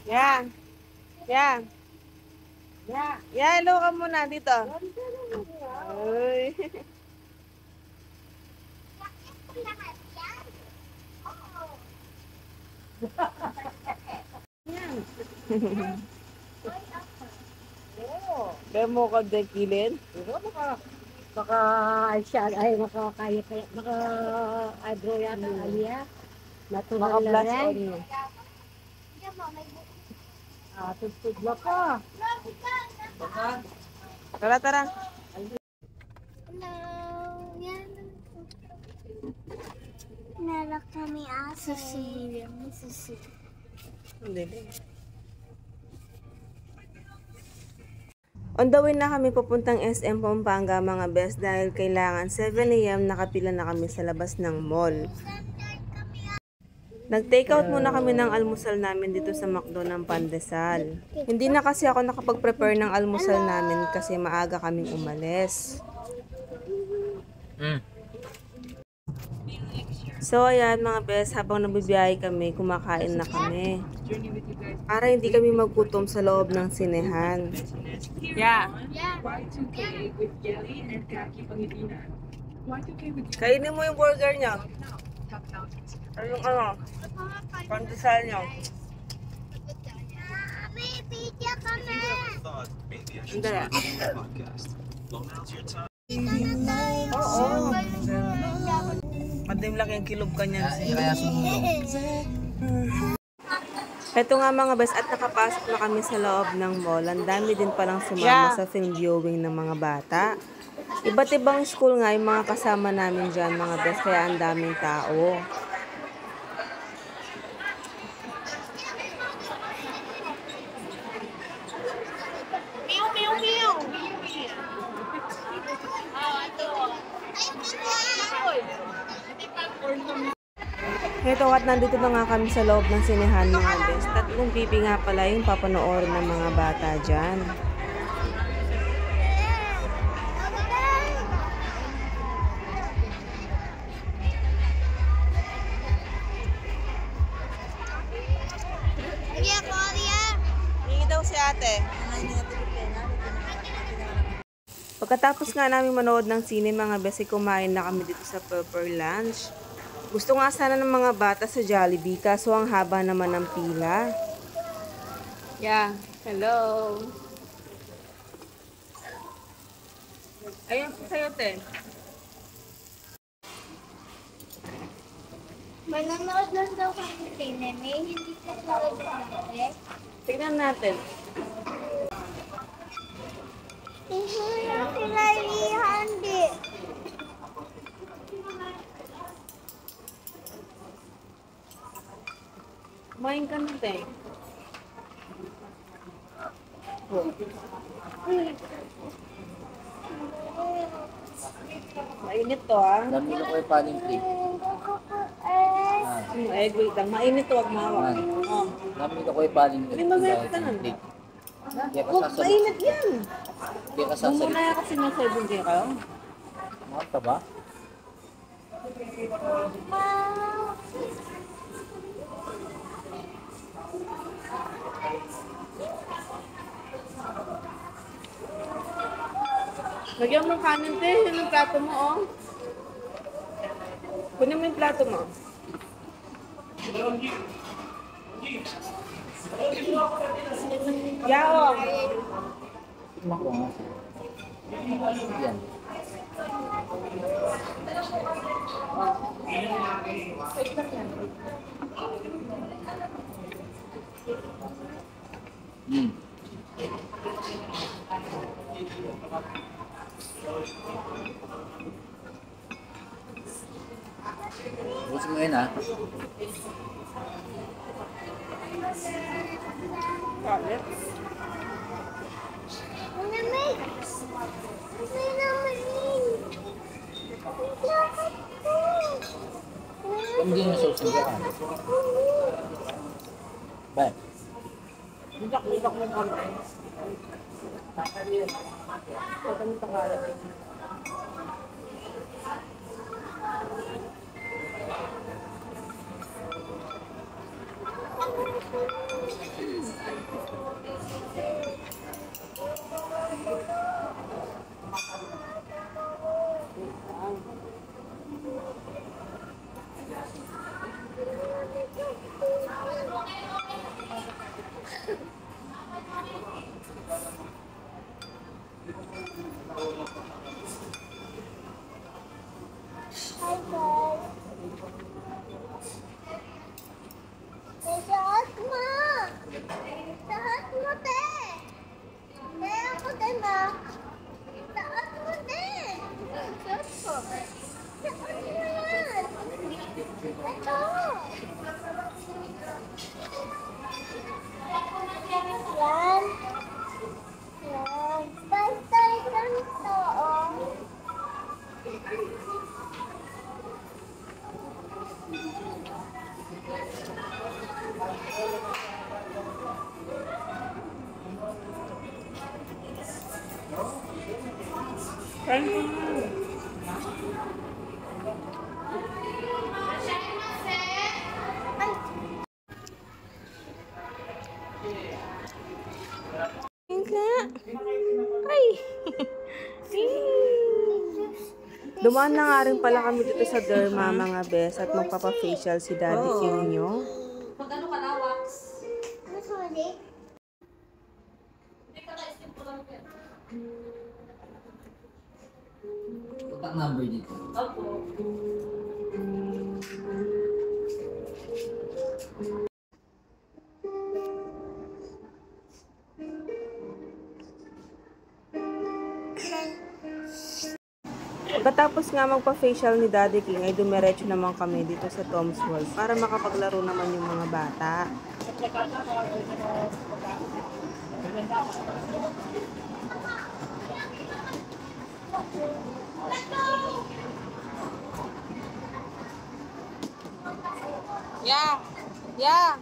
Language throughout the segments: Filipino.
Yeah. Yeah. Yeah, hello ka muna dito. Uy. Demo ko dekilin. Baka siya ay makakaya kaya eyebrow yan ng Alia. Natural na Maka-blast rin. on mo. Tugtog na ka. Tara, tara. Hello! Yan. Meron kami aso. Susi. Hindi. On the way na kami papuntang SM Pampanga mga best dahil kailangan 7 AM nakapila na kami sa labas ng mall. Nag-take out muna kami ng almusal namin dito sa McDo ng Pandesal. Hindi na kasi ako nakapag-prepare ng almusal namin kasi maaga kaming umalis. So ayan mga best, habang nabibiyahe kami, kumakain na kami. Para hindi kami maggutom sa loob ng sinehan. Yeah. Kainin mo yung burger niya. Ano? Pandesal niya. May video kami! Hindi. Oo. Madim lang yung kilog ka niyan. Ito nga mga best, at nakapasok na kami sa loob ng mall. Ang dami din palang sumama sa film viewing ng mga bata. Iba't ibang school nga yung mga kasama namin dyan mga best, kaya ang daming tao. Ito at nandito na nga kami sa loob ng sinehan mga best. Tatlong bibi nga pala yung papanoorin ng mga bata dyan. Hingi daw si ate. Pagkatapos nga namin manood ng sine mga best, kumain na kami dito sa Pepper Lunch. Gusto nga sana ng mga bata sa Jollibee, kaso ang haba naman ng pila. Yeah, hello. Ayun po sa'yo, te. Mananood lang daw kami sine. May hindi ka talaga natin. Tignan natin. Ihulog sila ihandi. Kumain ka na, te. Mainit to, ah. Dami na ko yung paning cream. Egg, wait lang. Mainit to, wag mawak. Oh. Dami na ko yung paning cream. Hindi mag-mainit ka nun. Hindi ka Oh, sasalit. mainit yan. Hindi ka sasalit. Mumuna kasi ng 7 kayo. Mahal ka ba? Lagyan mo ng kanin, te. Yun yung plato mo, oh. Kunin mo yung plato mo. Yao. Tignan ko nga. Yan. Bukas mo yun, ha? Kalit. May naman yun. Hindi na sauce ng gahan. Ba? Bitak mo kami. Pagkami takalat. Kain ko. Kain ka. Ay! Dumaan na nga rin pala kami dito sa Derma mga bes at magpapafacial si Daddy King nyo. Ano, sorry? Contact number dito. Pagkatapos nga magpa-facial ni Daddy King ay dumiretso naman kami dito sa Tom's World para makapaglaro naman yung mga bata. Yeah. Yeah.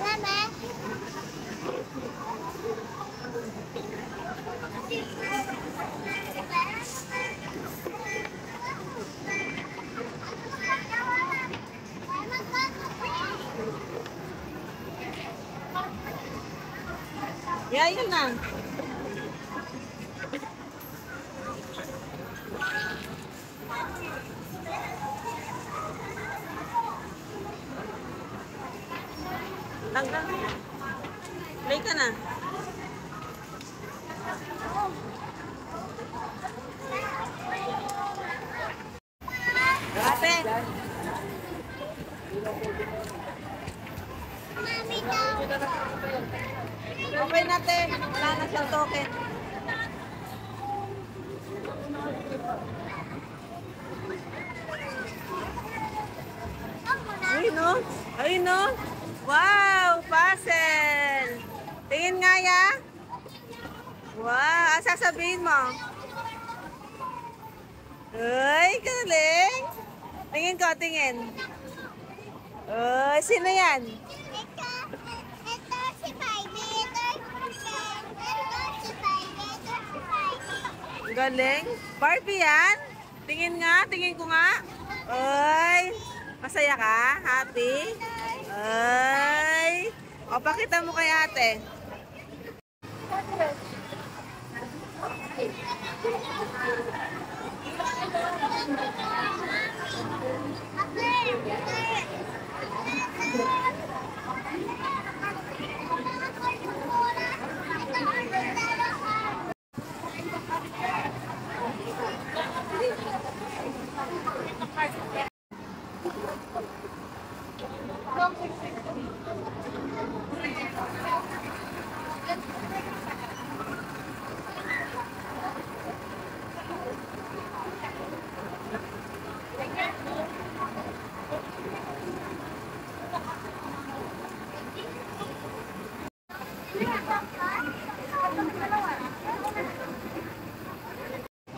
Mama? Yeah, yun na. Tanggal. Play ka na. Ate. Mami daw. Okay natin. Wala na siyang token. Ayun no? Ayun no? Wow! Puzzle! Tingin nga ya. Wow! Ang sasabihin mo? Ay, galing! Tingin ko, tingin. Ay, sino yan? Ito si Spidey. Ito si Spidey. Ito si Spidey. Galing. Barbie yan? Tingin ko nga. Ay, masaya ka? Happy? Ay, o pakita mo kay ate.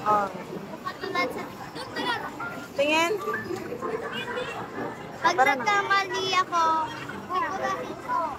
Oh. Tingin. Pag nagkamali ako, pupurahin ko.